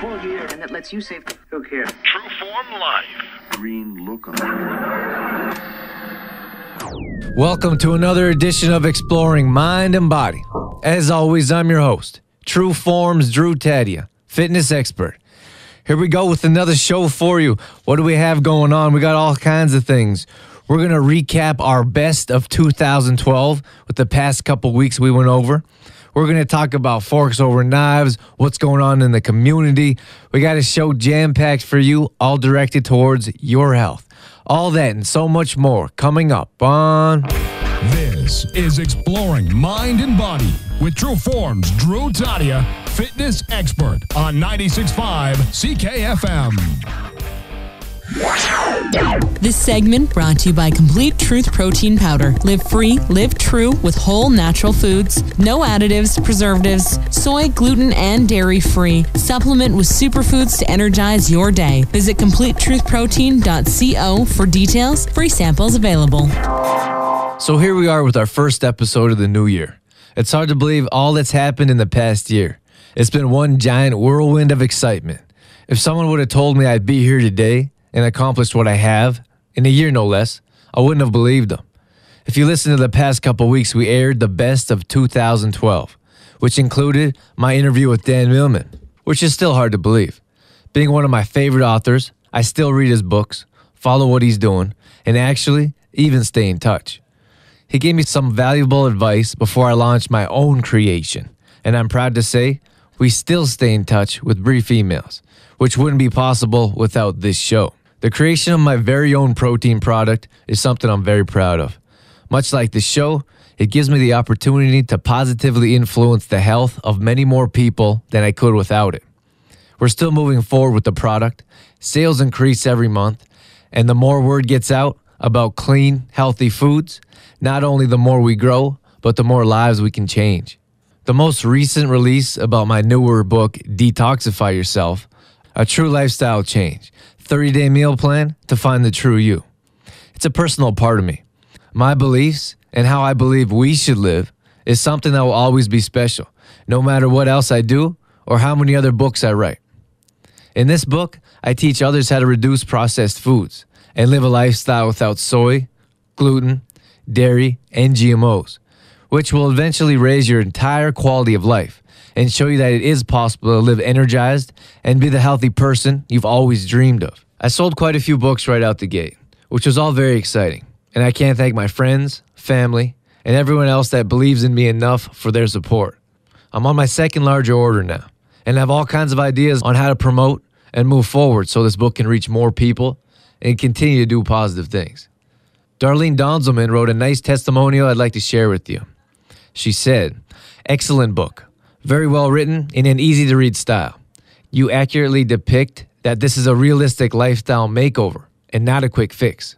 Cool gear. And that lets you save. Look here. True Form Life. Green look on it. Welcome to another edition of Exploring Mind and Body. As always, I'm your host, True Form's Drew Taddia, fitness expert. Here we go with another show for you. What do we have going on? We got all kinds of things. We're going to recap our best of 2012 with the past couple weeks we went over. We're going to talk about forks over knives, what's going on in the community. We got a show jam-packed for you, all directed towards your health. All that and so much more coming up on... This is Exploring Mind and Body with True Form's Drew Taddia, fitness expert on 96.5 CKFM. This segment brought to you by Complete Truth Protein Powder. Live free, live true with whole natural foods. No additives, preservatives, soy, gluten, and dairy free. Supplement with superfoods to energize your day. Visit CompleteTruthProtein.co for details. Free samples available. So here we are with our first episode of the new year. It's hard to believe all that's happened in the past year. It's been one giant whirlwind of excitement. If someone would have told me I'd be here today and accomplished what I have, in a year no less, I wouldn't have believed them. If you listen to the past couple weeks, we aired the best of 2012, which included my interview with Dan Millman, which is still hard to believe. Being one of my favorite authors, I still read his books, follow what he's doing, and actually even stay in touch. He gave me some valuable advice before I launched my own creation, and I'm proud to say we still stay in touch with brief emails, which wouldn't be possible without this show. The creation of my very own protein product is something I'm very proud of. Much like this show, it gives me the opportunity to positively influence the health of many more people than I could without it. We're still moving forward with the product. Sales increase every month, and the more word gets out about clean, healthy foods, not only the more we grow, but the more lives we can change. The most recent release about my newer book, Detoxify Yourself, a true lifestyle change, 30-day meal plan to find the true you. It's a personal part of me. My beliefs and how I believe we should live is something that will always be special, no matter what else I do or how many other books I write. In this book, I teach others how to reduce processed foods and live a lifestyle without soy, gluten, dairy, and GMOs, which will eventually raise your entire quality of life and show you that it is possible to live energized and be the healthy person you've always dreamed of. I sold quite a few books right out the gate, which was all very exciting, and I can't thank my friends, family, and everyone else that believes in me enough for their support. I'm on my second larger order now, and have all kinds of ideas on how to promote and move forward so this book can reach more people and continue to do positive things. Darlene Donzelman wrote a nice testimonial I'd like to share with you. She said, "Excellent book. Very well written in an easy-to-read style. You accurately depict that this is a realistic lifestyle makeover and not a quick fix.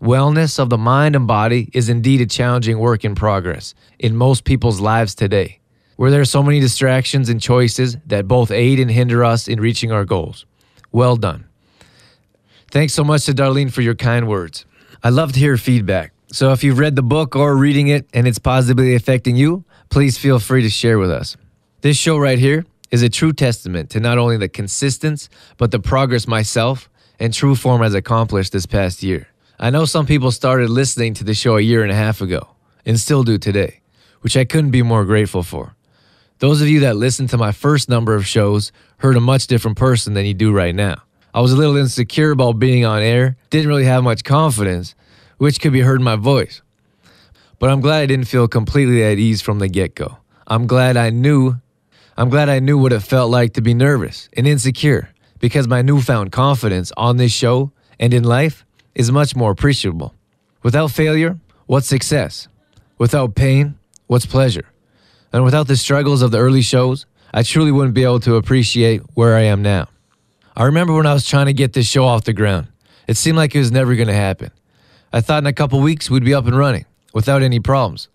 Wellness of the mind and body is indeed a challenging work in progress in most people's lives today, where there are so many distractions and choices that both aid and hinder us in reaching our goals. Well done." Thanks so much to Darlene for your kind words. I love to hear feedback. So if you've read the book or reading it and it's positively affecting you, please feel free to share with us. This show right here is a true testament to not only the consistency, but the progress myself and True Form has accomplished this past year. I know some people started listening to the show a year and a half ago and still do today, which I couldn't be more grateful for. Those of you that listened to my first number of shows heard a much different person than you do right now. I was a little insecure about being on air, didn't really have much confidence, which could be heard in my voice. But I'm glad I didn't feel completely at ease from the get-go. I'm glad I knew what it felt like to be nervous and insecure, because my newfound confidence on this show and in life is much more appreciable. Without failure, what's success? Without pain, what's pleasure? And without the struggles of the early shows, I truly wouldn't be able to appreciate where I am now. I remember when I was trying to get this show off the ground. It seemed like it was never going to happen. I thought in a couple weeks we'd be up and running without any problems.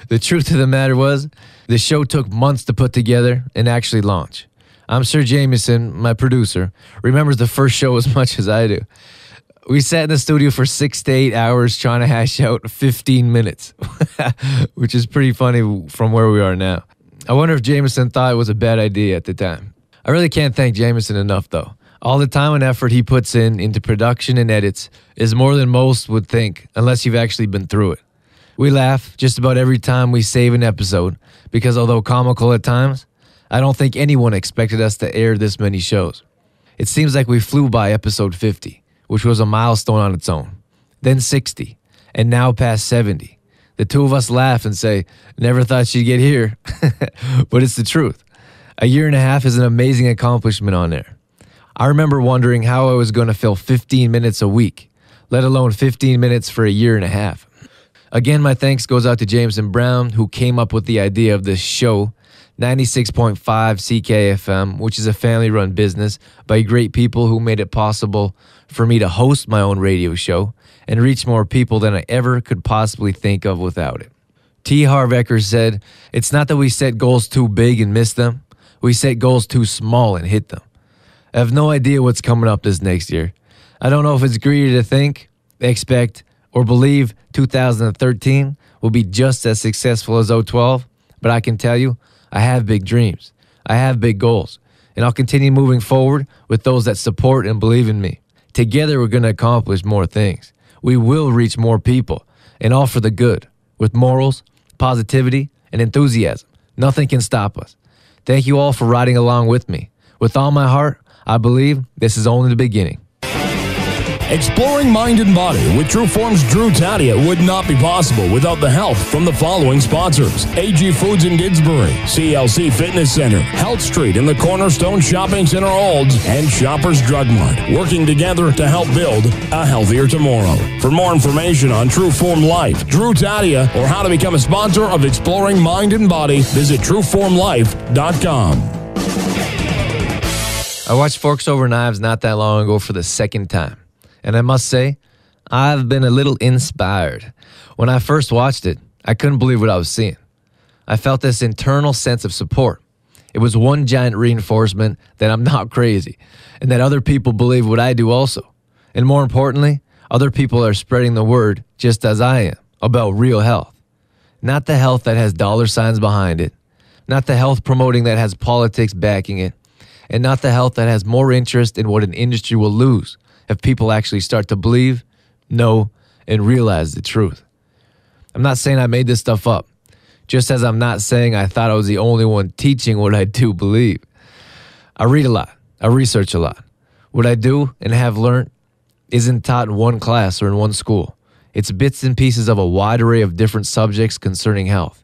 The truth of the matter was, the show took months to put together and actually launch. I'm sure Jameson, my producer, remembers the first show as much as I do. We sat in the studio for 6 to 8 hours trying to hash out 15 minutes, which is pretty funny from where we are now. I wonder if Jameson thought it was a bad idea at the time. I really can't thank Jameson enough, though. All the time and effort he puts into production and edits is more than most would think, unless you've actually been through it. We laugh just about every time we save an episode, because although comical at times, I don't think anyone expected us to air this many shows. It seems like we flew by episode 50, which was a milestone on its own, then 60, and now past 70. The two of us laugh and say, never thought she'd get here, but it's the truth. A year and a half is an amazing accomplishment on there. I remember wondering how I was going to fill 15 minutes a week, let alone 15 minutes for a year and a half. Again, my thanks goes out to Jameson Brown, who came up with the idea of this show, 96.5 CKFM, which is a family-run business by great people who made it possible for me to host my own radio show and reach more people than I ever could possibly think of without it. T. Harv Eker said, "It's not that we set goals too big and miss them. We set goals too small and hit them." I have no idea what's coming up this next year. I don't know if it's greedy to think, expect, or believe 2013 will be just as successful as 012, but I can tell you, I have big dreams. I have big goals, and I'll continue moving forward with those that support and believe in me. Together, we're going to accomplish more things. We will reach more people, and all for the good, with morals, positivity, and enthusiasm. Nothing can stop us. Thank you all for riding along with me. With all my heart, I believe this is only the beginning. Exploring mind and body with True Form's Drew Taddia would not be possible without the help from the following sponsors: AG Foods in Didsbury, CLC Fitness Center, Health Street in the Cornerstone Shopping Center Olds, and Shoppers Drug Mart, working together to help build a healthier tomorrow. For more information on True Form Life, Drew Taddia, or how to become a sponsor of Exploring Mind and Body, visit TrueFormLife.com. I watched Forks Over Knives not that long ago for the second time. And I must say, I've been a little inspired. When I first watched it, I couldn't believe what I was seeing. I felt this internal sense of support. It was one giant reinforcement that I'm not crazy, and that other people believe what I do also. And more importantly, other people are spreading the word, just as I am, about real health. Not the health that has dollar signs behind it, not the health promoting that has politics backing it, and not the health that has more interest in what an industry will lose if people actually start to believe, know, and realize the truth. I'm not saying I made this stuff up, just as I'm not saying I thought I was the only one teaching what I do believe. I read a lot. I research a lot. What I do and have learned isn't taught in one class or in one school. It's bits and pieces of a wide array of different subjects concerning health,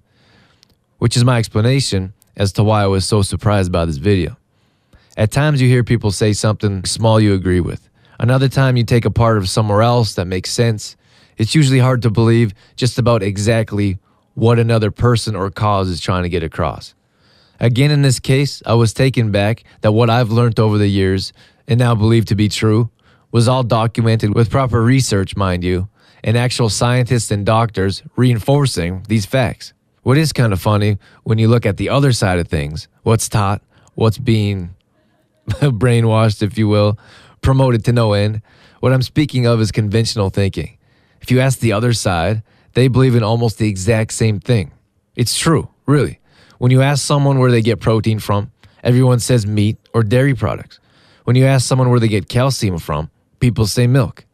which is my explanation as to why I was so surprised by this video. At times you hear people say something small you agree with. Another time you take a part of somewhere else that makes sense. It's usually hard to believe just about exactly what another person or cause is trying to get across. Again, in this case, I was taken back that what I've learned over the years and now believe to be true was all documented with proper research, mind you, and actual scientists and doctors reinforcing these facts. What is kind of funny when you look at the other side of things, what's taught, what's being brainwashed, if you will, promoted to no end. What I'm speaking of is conventional thinking. If you ask the other side, they believe in almost the exact same thing. It's true, really. When you ask someone where they get protein from, everyone says meat or dairy products. When you ask someone where they get calcium from, people say milk.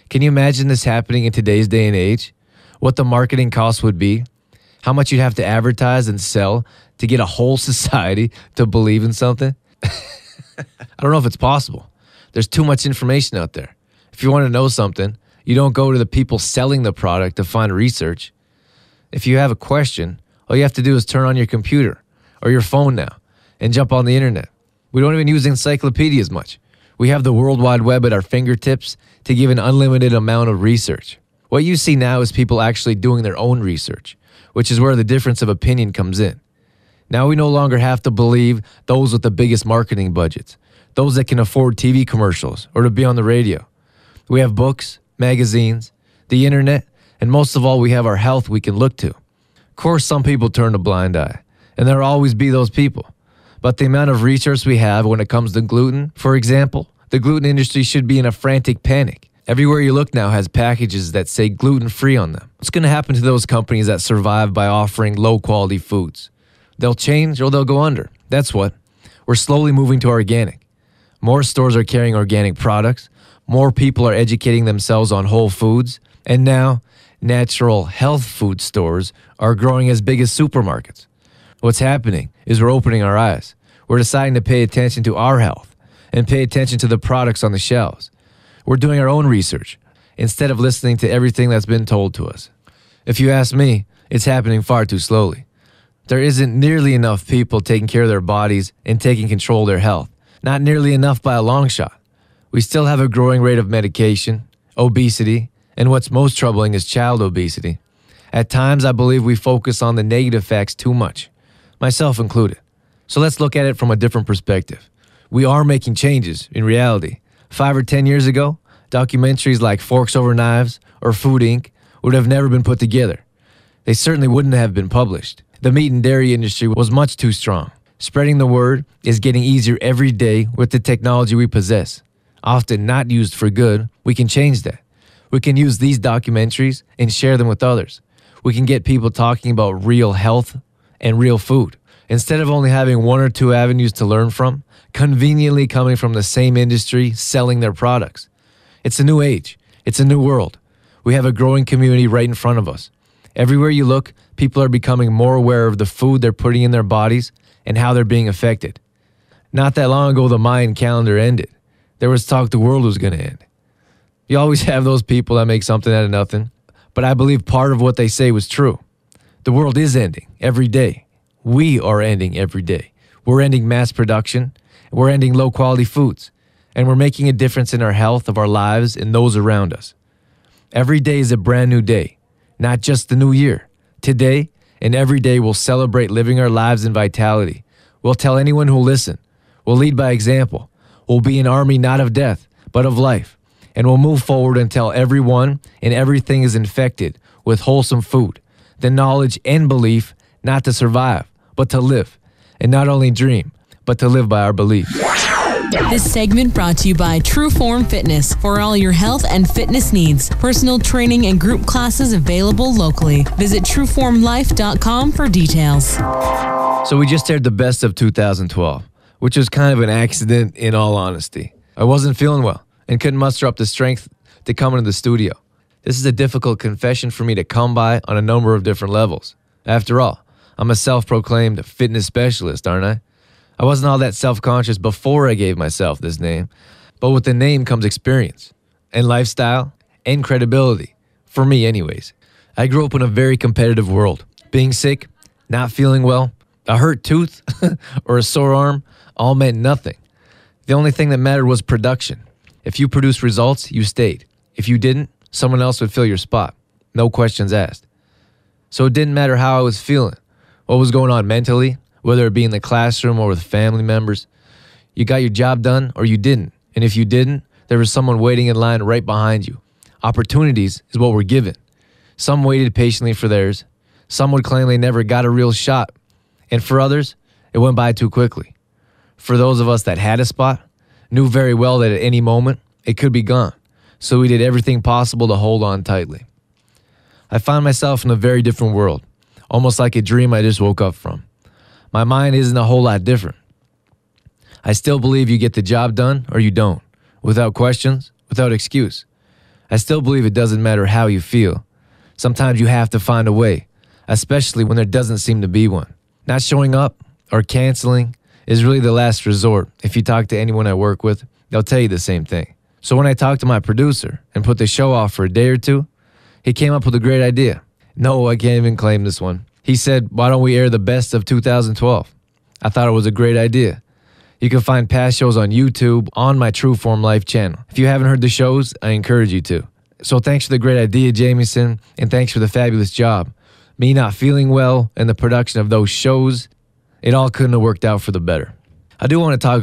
Can you imagine this happening in today's day and age? What the marketing cost would be? How much you'd have to advertise and sell to get a whole society to believe in something? I don't know if it's possible. There's too much information out there. If you want to know something, you don't go to the people selling the product to find research. If you have a question, all you have to do is turn on your computer or your phone now and jump on the internet. We don't even use encyclopedias much. We have the World Wide Web at our fingertips to give an unlimited amount of research. What you see now is people actually doing their own research, which is where the difference of opinion comes in. Now we no longer have to believe those with the biggest marketing budgets, those that can afford TV commercials or to be on the radio. We have books, magazines, the internet, and most of all, we have our health we can look to. Of course, some people turn a blind eye, and there will always be those people. But the amount of research we have when it comes to gluten, for example, the gluten industry should be in a frantic panic. Everywhere you look now has packages that say gluten-free on them. What's going to happen to those companies that survive by offering low-quality foods? They'll change or they'll go under. That's what. We're slowly moving to organic. More stores are carrying organic products. More people are educating themselves on whole foods. And now, natural health food stores are growing as big as supermarkets. What's happening is we're opening our eyes. We're deciding to pay attention to our health and pay attention to the products on the shelves. We're doing our own research instead of listening to everything that's been told to us. If you ask me, it's happening far too slowly. There isn't nearly enough people taking care of their bodies and taking control of their health. Not nearly enough by a long shot. We still have a growing rate of medication, obesity, and what's most troubling is child obesity. At times, I believe we focus on the negative facts too much, myself included. So let's look at it from a different perspective. We are making changes in reality. 5 or 10 years ago, documentaries like Forks Over Knives or Food Inc. would have never been put together. They certainly wouldn't have been published. The meat and dairy industry was much too strong. Spreading the word is getting easier every day with the technology we possess. Often not used for good, we can change that. We can use these documentaries and share them with others. We can get people talking about real health and real food. Instead of only having 1 or 2 avenues to learn from, conveniently coming from the same industry selling their products. It's a new age. It's a new world. We have a growing community right in front of us. Everywhere you look, people are becoming more aware of the food they're putting in their bodies and how they're being affected. Not that long ago, the Mayan calendar ended. There was talk the world was going to end. You always have those people that make something out of nothing, but I believe part of what they say was true. The world is ending every day. We are ending every day. We're ending mass production. We're ending low-quality foods. And we're making a difference in our health of our lives and those around us. Every day is a brand new day, not just the new year. Today and every day we'll celebrate living our lives in vitality. We'll tell anyone who'll listen. We'll lead by example. We'll be an army not of death, but of life. And we'll move forward until everyone and everything is infected with wholesome food, the knowledge and belief not to survive, but to live. And not only dream, but to live by our belief. This segment brought to you by True Form Fitness for all your health and fitness needs. Personal training and group classes available locally. Visit trueformlife.com for details. So we just aired the best of 2012, which was kind of an accident in all honesty. I wasn't feeling well and couldn't muster up the strength to come into the studio. This is a difficult confession for me to come by on a number of different levels. After all, I'm a self-proclaimed fitness specialist, aren't I? I wasn't all that self-conscious before I gave myself this name, but with the name comes experience and lifestyle and credibility, for me anyways. I grew up in a very competitive world. Being sick, not feeling well, a hurt tooth, or a sore arm all meant nothing. The only thing that mattered was production. If you produced results, you stayed. If you didn't, someone else would fill your spot. No questions asked. So it didn't matter how I was feeling, what was going on mentally, whether it be in the classroom or with family members. You got your job done or you didn't. And if you didn't, there was someone waiting in line right behind you. Opportunities is what we're given. Some waited patiently for theirs. Some would claim they never got a real shot. And for others, it went by too quickly. For those of us that had a spot, knew very well that at any moment, it could be gone. So we did everything possible to hold on tightly. I find myself in a very different world, almost like a dream I just woke up from. My mind isn't a whole lot different. I still believe you get the job done or you don't, without questions, without excuse. I still believe it doesn't matter how you feel. Sometimes you have to find a way, especially when there doesn't seem to be one. Not showing up or canceling is really the last resort. If you talk to anyone I work with, they'll tell you the same thing. So when I talked to my producer and put the show off for a day or two, he came up with a great idea. No, I can't even claim this one. He said, why don't we air the best of 2012? I thought it was a great idea. You can find past shows on YouTube on my True Form Life channel. If you haven't heard the shows, I encourage you to. So thanks for the great idea, Jamieson, and thanks for the fabulous job. Me not feeling well and the production of those shows, it all couldn't have worked out for the better. I do want to talk